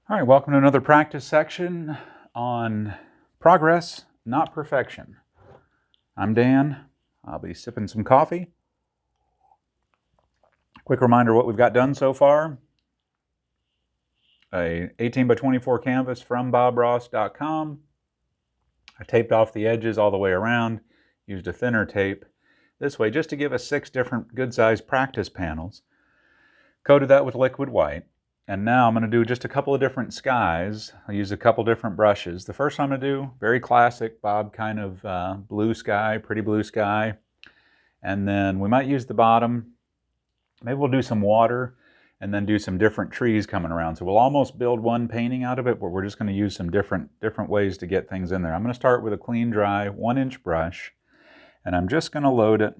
All right, welcome to another practice section on progress, not perfection. I'm Dan. I'll be sipping some coffee. Quick reminder what we've got done so far. A 18 by 24 canvas from bobross.com. I taped off the edges all the way around, used a thinner tape this way just to give us 6 different good-sized practice panels. Coated that with liquid white. And now I'm going to do just a couple of different skies. I'll use a couple different brushes. The first one I'm going to do, very classic Bob kind of blue sky, pretty blue sky. And then we might use the bottom. Maybe we'll do some water and then do some different trees coming around. So we'll almost build one painting out of it, but we're just going to use some different ways to get things in there. I'm going to start with a clean, dry 1-inch brush, and I'm just going to load it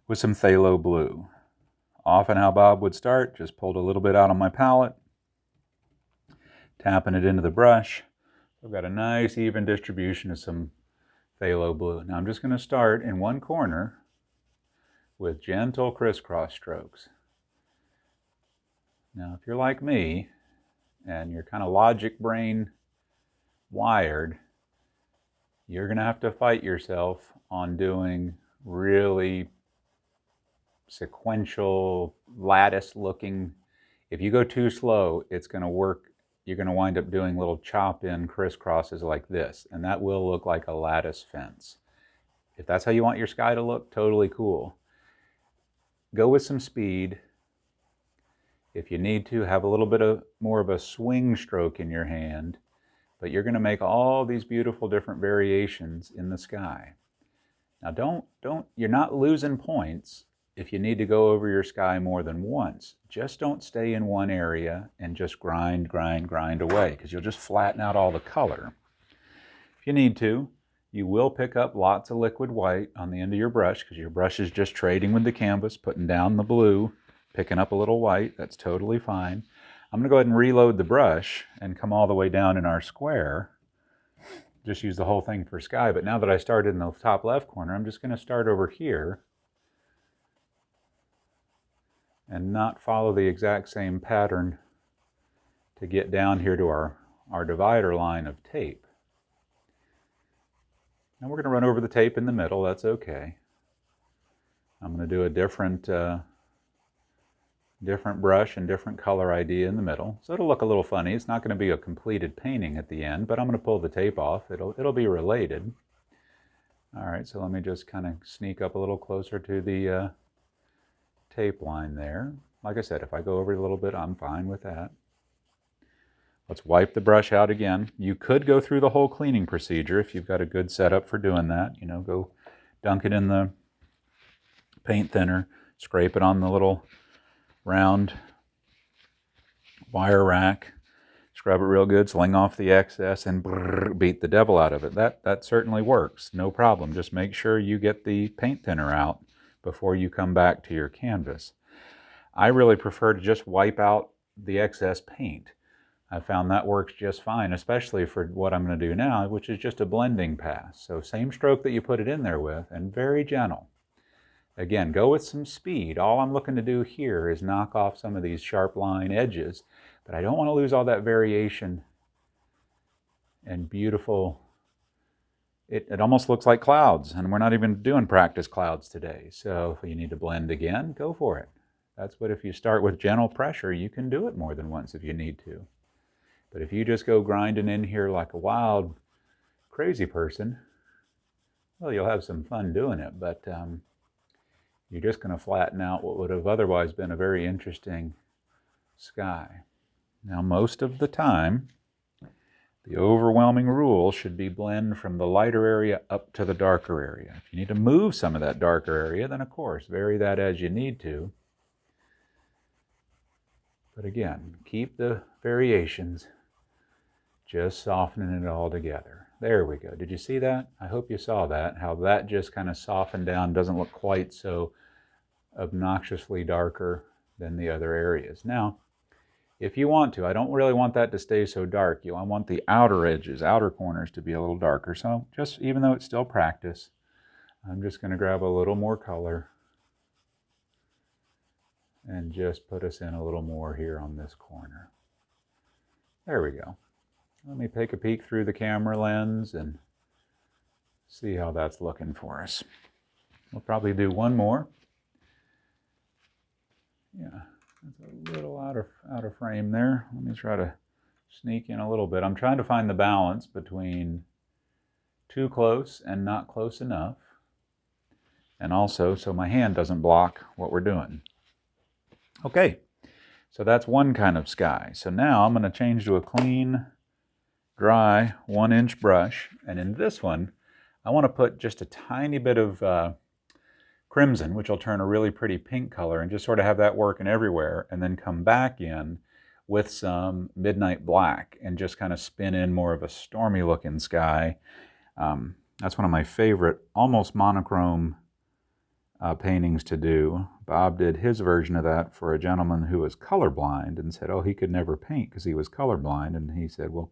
with some phthalo blue. Often how Bob would start, just pulled a little bit out on my palette, tapping it into the brush. I've got a nice even distribution of some phthalo blue. Now I'm just going to start in one corner with gentle crisscross strokes. Now if you're like me and you're kind of logic brain wired, you're going to have to fight yourself on doing really sequential, lattice looking. If you go too slow, it's going to work. You're going to wind up doing little chop in crisscrosses like this, and that will look like a lattice fence. If that's how you want your sky to look, totally cool. Go with some speed. If you need to, have a little bit more of a swing stroke in your hand, but you're going to make all these beautiful different variations in the sky. Now you're not losing points if you need to go over your sky more than once. Just don't stay in one area and just grind away, because you'll just flatten out all the color. If you need to, you will pick up lots of liquid white on the end of your brush, because your brush is just trading with the canvas, putting down the blue, picking up a little white. That's totally fine. I'm going to go ahead and reload the brush and come all the way down in our square. Just use the whole thing for sky, but now that I started in the top left corner, I'm just going to start over here and not follow the exact same pattern to get down here to our divider line of tape. Now we're going to run over the tape in the middle. That's okay. I'm going to do a different brush and different color idea in the middle. So it'll look a little funny. It's not going to be a completed painting at the end, but I'm going to pull the tape off. It'll be related. All right, so let me just kind of sneak up a little closer to the tape line there. Like I said, if I go over it a little bit, I'm fine with that. Let's wipe the brush out again. You could go through the whole cleaning procedure if you've got a good setup for doing that. You know, go dunk it in the paint thinner, scrape it on the little round wire rack, scrub it real good, sling off the excess, and beat the devil out of it. That certainly works, no problem. Just make sure you get the paint thinner out before you come back to your canvas. I really prefer to just wipe out the excess paint. I found that works just fine, especially for what I'm going to do now, which is just a blending pass. So same stroke that you put it in there with, and very gentle. Again, go with some speed. All I'm looking to do here is knock off some of these sharp line edges, but I don't want to lose all that variation and beautiful. It almost looks like clouds, and we're not even doing practice clouds today. So if you need to blend again, go for it. That's what, if you start with gentle pressure, you can do it more than once if you need to. But if you just go grinding in here like a wild, crazy person, well, you'll have some fun doing it, but you're just going to flatten out what would have otherwise been a very interesting sky. Now, most of the time, the overwhelming rule should be blend from the lighter area up to the darker area. If you need to move some of that darker area, then of course, vary that as you need to. But again, keep the variations, just softening it all together. There we go. Did you see that? I hope you saw that, how that just kind of softened down, doesn't look quite so obnoxiously darker than the other areas. Now, if you want to, I don't really want that to stay so dark. I want the outer edges, outer corners to be a little darker. So just, even though it's still practice, I'm just going to grab a little more color and just put us in a little more here on this corner. There we go. Let me take a peek through the camera lens and see how that's looking for us. We'll probably do one more. Yeah, it's a little out of frame there. Let me try to sneak in a little bit. I'm trying to find the balance between too close and not close enough, and also so my hand doesn't block what we're doing. Okay, so that's one kind of sky. So now I'm going to change to a clean, dry 1-inch brush, and in this one I want to put just a tiny bit of crimson, which will turn a really pretty pink color, and just sort of have that working everywhere, and then come back in with some midnight black and just kind of spin in more of a stormy looking sky. That's one of my favorite, almost monochrome paintings to do. Bob did his version of that for a gentleman who was colorblind and said, oh, he could never paint because he was colorblind. And he said, well,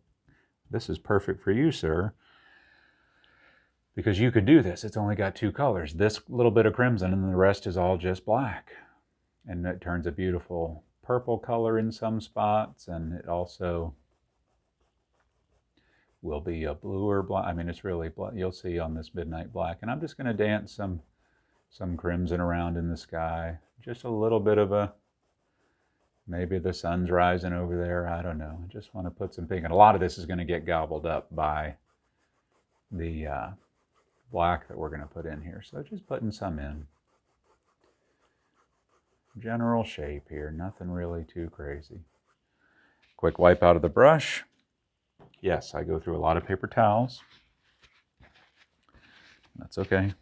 this is perfect for you, sir, because you could do this. It's only got 2 colors, this little bit of crimson, and the rest is all just black. And it turns a beautiful purple color in some spots, and it also will be a bluer black. I mean, it's really black. You'll see on this midnight black. And I'm just going to dance some crimson around in the sky. Just a little bit of a, maybe the sun's rising over there. I don't know. I just want to put some pink. And a lot of this is going to get gobbled up by the black that we're going to put in here. So just putting some in. General shape here, nothing really too crazy. Quick wipe out of the brush. Yes, I go through a lot of paper towels. That's okay.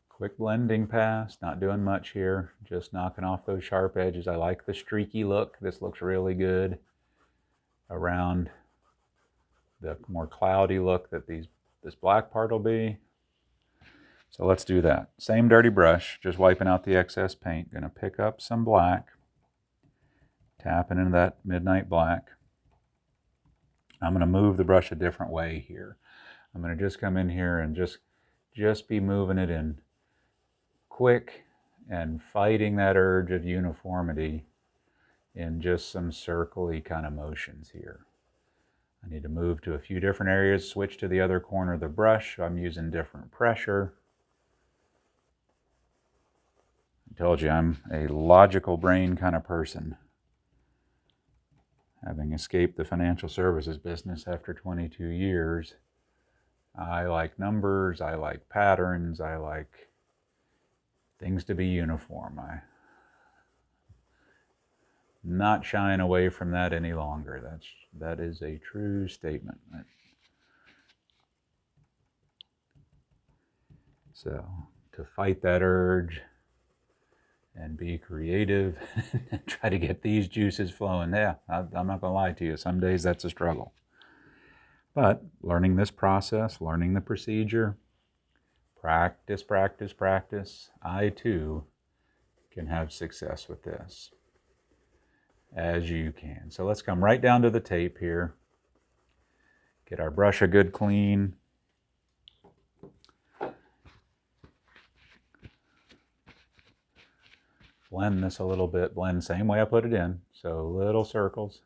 Quick blending pass, not doing much here, just knocking off those sharp edges. I like the streaky look. This looks really good around the more cloudy look that this black part will be. So let's do that. Same dirty brush, just wiping out the excess paint. Gonna pick up some black, tapping into that midnight black. I'm gonna move the brush a different way here. I'm gonna just come in here and just be moving it in quick and fighting that urge of uniformity in just some circle-y kind of motions here. I need to move to a few different areas, switch to the other corner of the brush. I'm using different pressure. I told you I'm a logical brain kind of person. Having escaped the financial services business after 22 years, I like numbers, I like patterns, I like things to be uniform. I'm not shying away from that any longer. That is a true statement. So to fight that urge and be creative and try to get these juices flowing, yeah, I'm not gonna lie to you, some days that's a struggle. But learning this process, learning the procedure, practice, practice, practice, I too can have success with this, as you can. So let's come right down to the tape here. Get our brush a good clean. Blend this a little bit, blend same way I put it in. So little circles.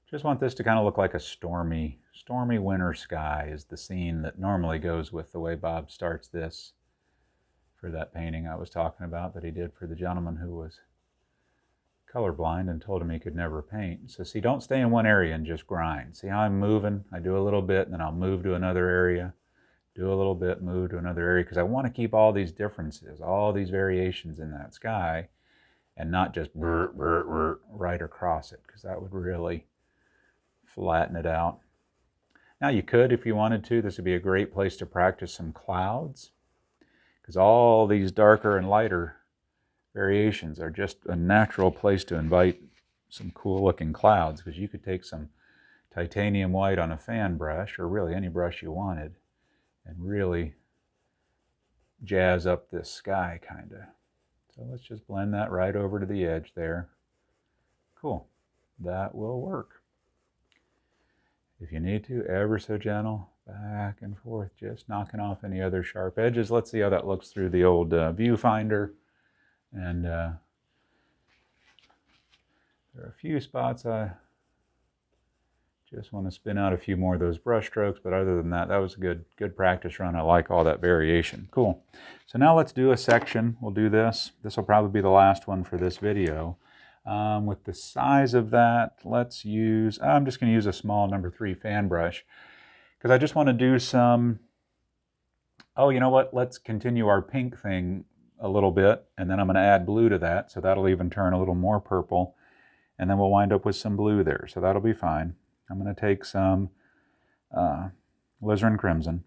Just want this to kind of look like a stormy winter sky is the scene that normally goes with the way Bob starts this for that painting I was talking about that he did for the gentleman who was colorblind and told him he could never paint. So see, don't stay in one area and just grind. See how I'm moving? I do a little bit and then I'll move to another area, do a little bit, move to another area, because I want to keep all these differences, all these variations in that sky, and not just right across it, because that would really flatten it out. Now you could, if you wanted to, this would be a great place to practice some clouds, because all these darker and lighter variations are just a natural place to invite some cool looking clouds, because you could take some titanium white on a fan brush, or really any brush you wanted, and really jazz up this sky kind of. So let's just blend that right over to the edge there. Cool, that will work. If you need to, ever so gentle, back and forth, just knocking off any other sharp edges. Let's see how that looks through the old viewfinder. And There are a few spots I just want to spin out a few more of those brush strokes, but other than that, that was a good practice run. I like all that variation. Cool. So now let's do a section. We'll do this. This will probably be the last one for this video. With the size of that, let's use, I'm just going to use a small number 3 fan brush because I just want to do some, oh, you know what? Let's continue our pink thing a little bit, and then I'm going to add blue to that, so that'll even turn a little more purple, and then we'll wind up with some blue there, so that'll be fine. I'm going to take some alizarin crimson.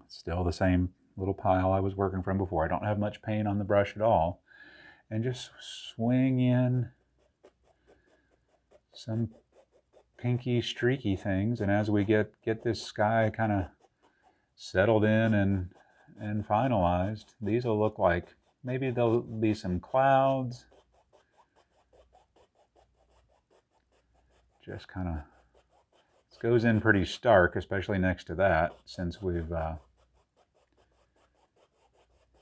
It's still the same little pile I was working from before. I don't have much paint on the brush at all. And just swing in some pinky streaky things. And as we get this sky kind of settled in and finalized, these will look like, maybe there'll be some clouds. Just kind of, this goes in pretty stark, especially next to that, since we've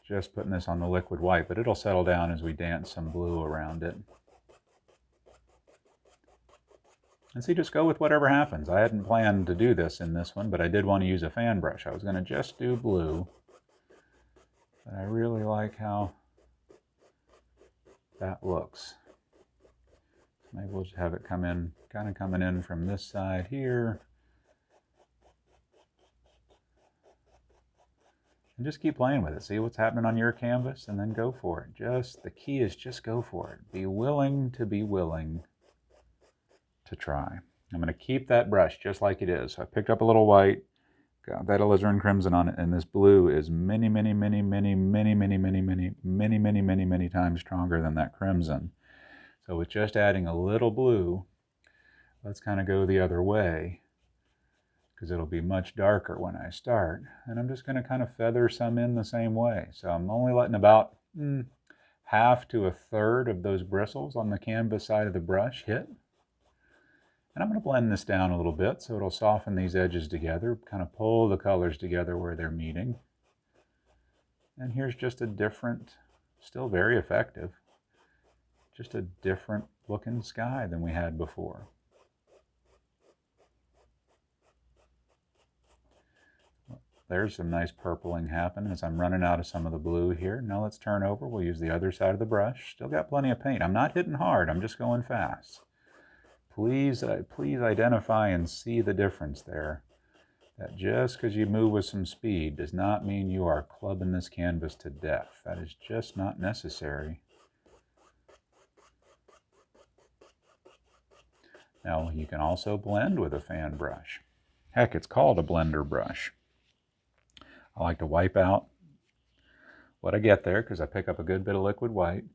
just putting this on the liquid white, but it'll settle down as we dance some blue around it. And see, just go with whatever happens. I hadn't planned to do this in this one, but I did want to use a fan brush. I was going to just do blue, but I really like how that looks. Maybe we'll just have it come in, kind of coming in from this side here. And just keep playing with it. See what's happening on your canvas and then go for it. Just, the key is just go for it. Be willing to try. I'm going to keep that brush just like it is. So I picked up a little white, got that alizarin crimson on it, and this blue is many times stronger than that crimson. So with just adding a little blue, let's kind of go the other way, because it'll be much darker when I start. And I'm just going to kind of feather some in the same way. So I'm only letting about half to a third of those bristles on the canvas side of the brush hit. And I'm going to blend this down a little bit so it'll soften these edges together, kind of pull the colors together where they're meeting. And here's just a different, still very effective, just a different looking sky than we had before. There's some nice purpling happening as I'm running out of some of the blue here. Now let's turn over. We'll use the other side of the brush. Still got plenty of paint. I'm not hitting hard. I'm just going fast. Please identify and see the difference there. That just because you move with some speed does not mean you are clubbing this canvas to death. That is just not necessary. Now you can also blend with a fan brush. Heck, it's called a blender brush. I like to wipe out what I get there because I pick up a good bit of liquid white.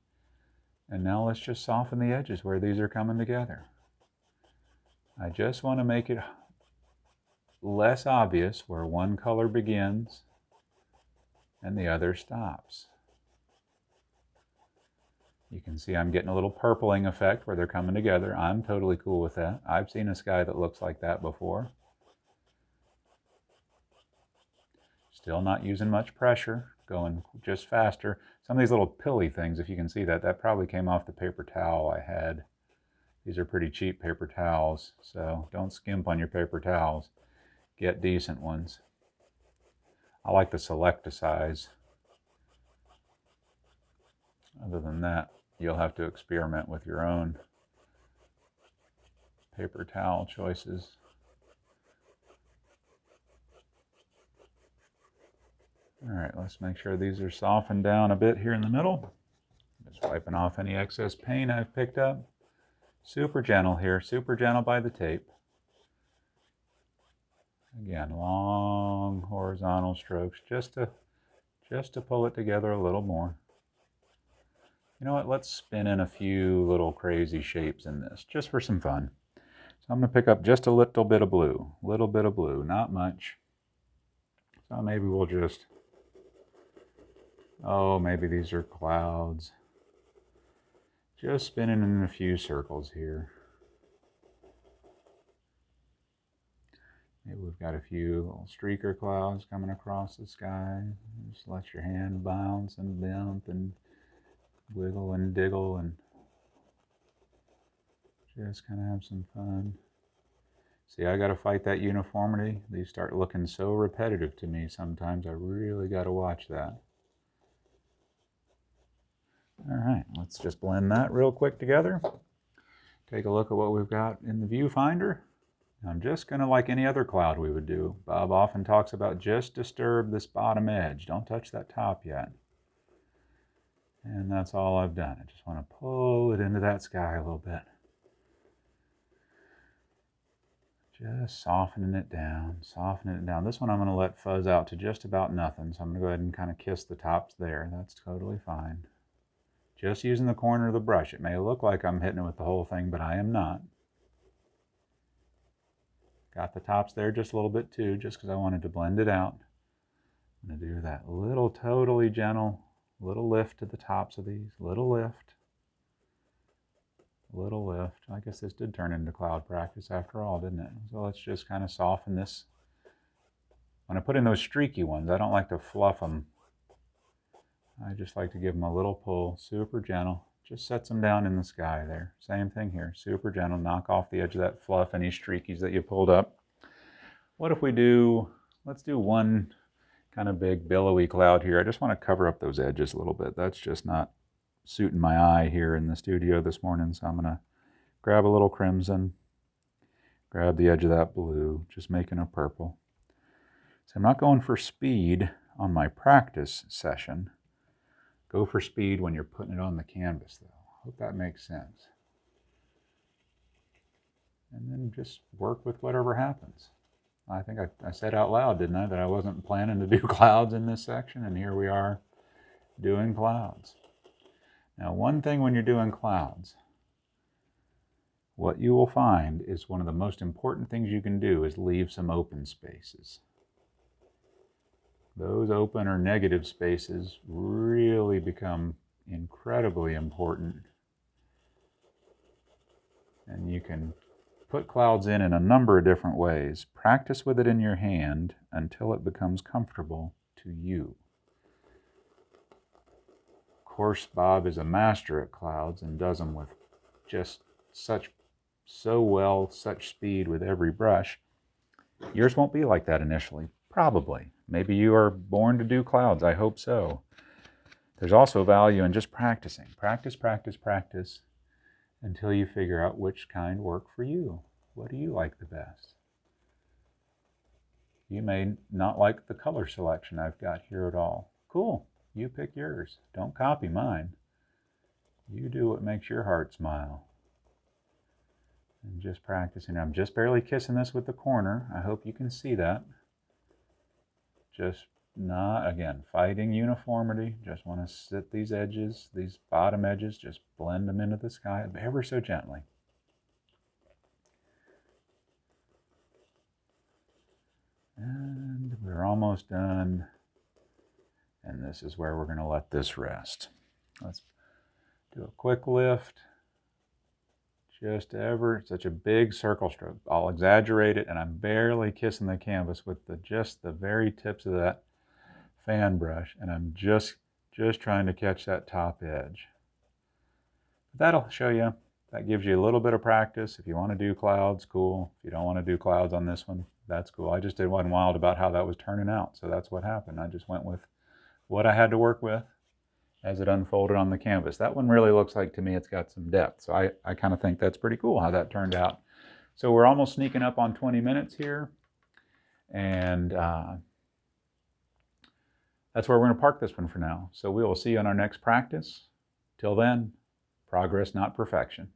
And now let's just soften the edges where these are coming together. I just want to make it less obvious where one color begins and the other stops. You can see I'm getting a little purpling effect where they're coming together. I'm totally cool with that. I've seen a sky that looks like that before. Still not using much pressure, going just faster. Some of these little pilly things, if you can see that, that probably came off the paper towel I had. These are pretty cheap paper towels, so don't skimp on your paper towels. Get decent ones. I like the Selecta size. Other than that, you'll have to experiment with your own paper towel choices. All right, let's make sure these are softened down a bit here in the middle. Just wiping off any excess paint I've picked up. Super gentle here, super gentle by the tape. Again, long horizontal strokes just to pull it together a little more. You know what, let's spin in a few little crazy shapes in this, just for some fun. So I'm going to pick up just a little bit of blue, not much. So maybe we'll just, oh, maybe these are clouds. Just spinning in a few circles here. Maybe we've got a few little streaker clouds coming across the sky. Just let your hand bounce and bump and wiggle and diggle. And Just kind of have some fun. See, I got to fight that uniformity. These start looking so repetitive to me sometimes. I really got to watch that. All right, let's just blend that real quick together. Take a look at what we've got in the viewfinder. I'm just going to, like any other cloud we would do, Bob often talks about just disturb this bottom edge. Don't touch that top yet. And that's all I've done. I just want to pull it into that sky a little bit. Just softening it down, softening it down. This one I'm going to let fuzz out to just about nothing, so I'm going to go ahead and kind of kiss the tops there. That's totally fine. Just using the corner of the brush. It may look like I'm hitting it with the whole thing, but I am not. Got the tops there just a little bit too, just because I wanted to blend it out. I'm going to do that little totally gentle, little lift to the tops of these, little lift. Little lift. I guess this did turn into cloud practice after all, didn't it? So let's just kind of soften this. When I put in those streaky ones, I don't like to fluff them. I just like to give them a little pull, super gentle. Just sets them down in the sky there. Same thing here, super gentle. Knock off the edge of that fluff, any streakies that you pulled up. What if we do, let's do one kind of big billowy cloud here. I just want to cover up those edges a little bit. That's just not suiting my eye here in the studio this morning, so I'm going to grab a little crimson, grab the edge of that blue, just making a purple. So I'm not going for speed on my practice session. Go for speed when you're putting it on the canvas, though. Hope that makes sense. And then just work with whatever happens. I think I said out loud, didn't I, that I wasn't planning to do clouds in this section, and here we are doing clouds. Now, one thing when you're doing clouds, what you will find is one of the most important things you can do is leave some open spaces. Those open or negative spaces really become incredibly important. And you can put clouds in a number of different ways. Practice with it in your hand until it becomes comfortable to you. Of course, Bob is a master at clouds and does them with just such speed with every brush. Yours won't be like that initially, probably. Maybe you are born to do clouds, I hope so. There's also value in just practicing. Practice, practice, practice until you figure out which kind work for you. What do you like the best? You may not like the color selection I've got here at all. Cool. You pick yours. Don't copy mine. You do what makes your heart smile. And just practicing. I'm just barely kissing this with the corner. I hope you can see that. Just not, again, fighting uniformity. Just want to sit these edges, these bottom edges, just blend them into the sky ever so gently. And we're almost done. And this is where we're going to let this rest. Let's do a quick lift. Just ever, such a big circle stroke. I'll exaggerate it, and I'm barely kissing the canvas with just the very tips of that fan brush, and I'm just trying to catch that top edge. That'll show you. That gives you a little bit of practice. If you want to do clouds, cool. If you don't want to do clouds on this one, that's cool. I just did one wild about how that was turning out, so that's what happened. I just went with what I had to work with as it unfolded on the canvas. That one really looks like, to me, it's got some depth. So I kind of think that's pretty cool how that turned out. So we're almost sneaking up on 20 minutes here. And that's where we're going to park this one for now. So we will see you on our next practice. Till then, progress, not perfection.